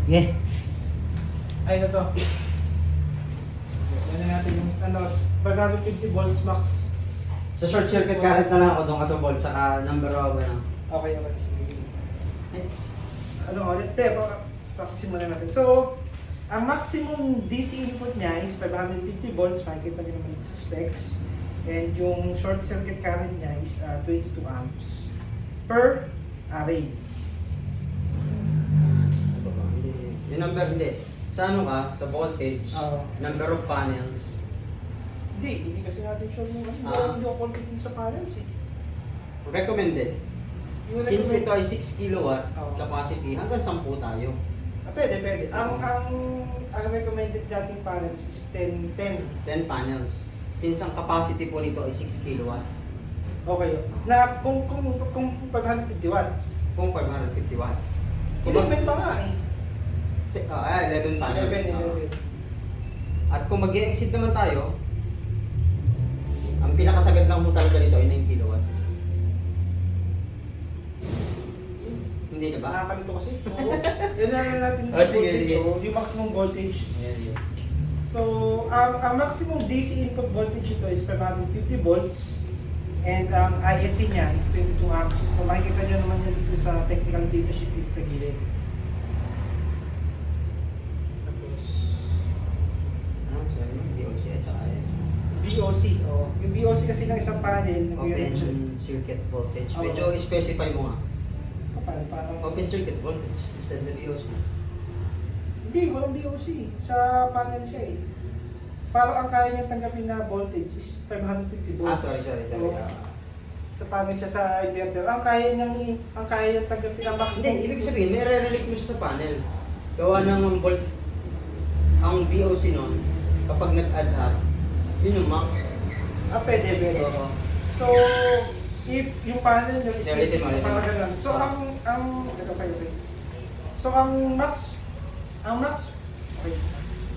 Yeah. Ay, ito to. Ano natin yung, 550 volts max. So short circuit current na lang ako doon ka sa volt, saka number of ano. Okay. Sige. Ulit? Practice muna natin. So, ang maximum DC input niya is 550 volts, makikita niyo naman sa specs. And yung short circuit current niya is 22 amps per array. Yung number hindi. Sa ano ka, sa voltage, number of panels. Hindi kasi natin sure yung hindi ako confident sa panels eh. Recommended. Since ito ay 6 kilowatt capacity, hanggang 10 tayo. Pwede. Ang recommended dating panels is 10 panels. Since ang capacity po nito ay 6 kilowatt. Okay. Na kung 550 watts. Kung 550 watts. 11 pa nga eh. 11 panels. 11. At kung mag-exceed naman tayo, ang pinakasagad lang mo talaga nito ay 9 kilowatt. Hindi na ba? Nakakalito kasi. Oo. Yan na lang natin Oh, sige. yung maximum voltage. Yeah. So, ang maximum DC input voltage ito is 550 volts. And ang ISC niya is 22 amps. So, makikita nyo naman yan dito sa technical data sheet dito sa gilid. Tapos, VOC at saka ISC. VOC. Yung VOC kasi ng isang panel, Open circuit voltage. Medyo specify mo nga. Parang Open circuit voltage instead of VOC. hindi, walang VOC. Sa panel siya eh. Parang ang kaya niya tanggapin na voltage is 550 volts. Sorry. So, sa panel siya sa inverter. Ang kaya niyang tanggapin ang maximum. Hindi, ibig sabihin, may re-relate mo siya sa panel. Gawa ng volt, ang VOC nun, kapag nag-add up, yun yung max. Pwede. Oo. So, if yung panel nyo is Ulitin mo. parang ganun. So, okay. So, ang max, okay.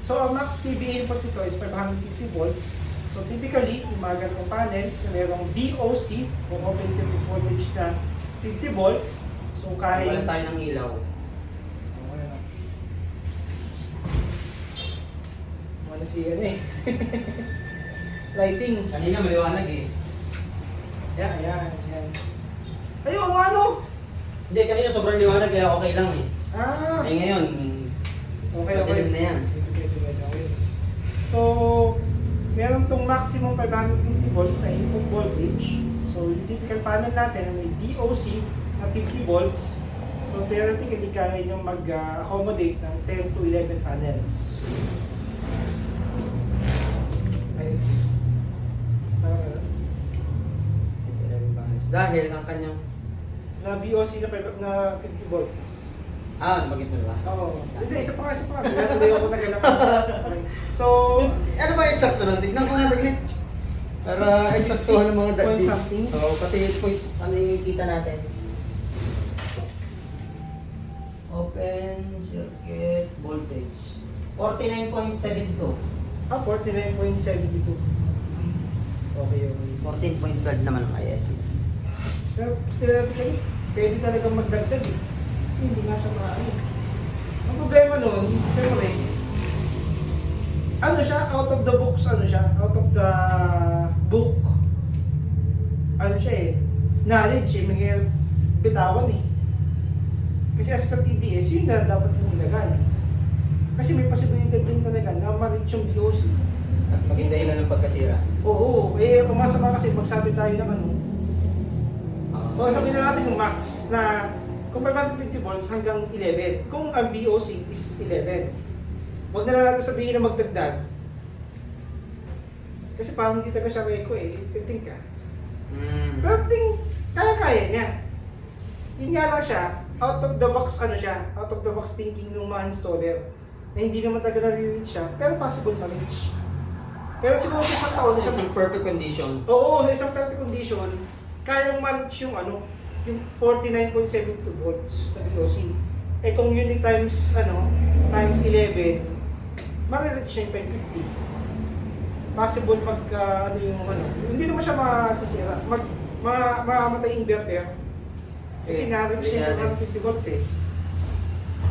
So, ang max PV input nito is 550 volts. So, typically, yung mga ganitong panels na mayroong VOC o open circuit voltage na 50 volts. So, kaya Wala tayo ng ilaw. Ano si lighting. Kanina maliwanag eh. Ayan. Ayun, ano? Hindi, kanina sobrang liwanag kaya okay lang eh. Ah, Ngayon, madilim na yan. Okay. So, meron tong maximum 550 volts na input voltage. So, yung typical panel natin may VOC na 50 volts. So, theoretically, kaya nyo mag-accommodate ng 10 to 11 panels. I see. Dahil ang kanyang... Na VOC na 50 volts. Bagit mo ba? Oo. Hindi, isa pa nga. Tuloy ako nagalap. Okay. So, Ano ba eksakto nun? Tignan ko nga saglit. Para eksaktuhan ng mga point something. So, pati point, ano yung kita natin? Open circuit voltage. 49.72. 49.72. Okay. 14.12 naman ang ISC. Pero theoretically, pwede talagang magdagdag eh. Hindi nga siya maaari. Ang problema nun, siyempre, out of the box, out of the book, knowledge eh, mahirap bitawan eh. Kasi as per TDS, yun na dapat mong ilagay. Kasi may posibilidad din talaga na ma-reach yung VOC. At maging dahilan ng pagkasira. Oo, pumasama kasi magsabi tayo ng o sabihin na natin yung max na kung 550 volts hanggang 11. Kung ang VOC is 11. Huwag na lang natin sabihin na magdagdag. Kasi parang hindi taga siya reko eh. Think ka. Pero kaya niya. Yun nga lang siya, out of the box thinking ng mga installer na hindi naman talaga na-reach siya, pero possible ma-reach. Pero siguro sa isang taon Sa isang perfect condition. Oo, sa isang perfect condition, kayang ma-reach yung yung 49.72 volts na VOC. Kung unit times 11, ma-reach niya yung 550. Possible hindi naman siya masisira. Mamamatay inverter. Kasi na-reach niya yung 150 volts eh.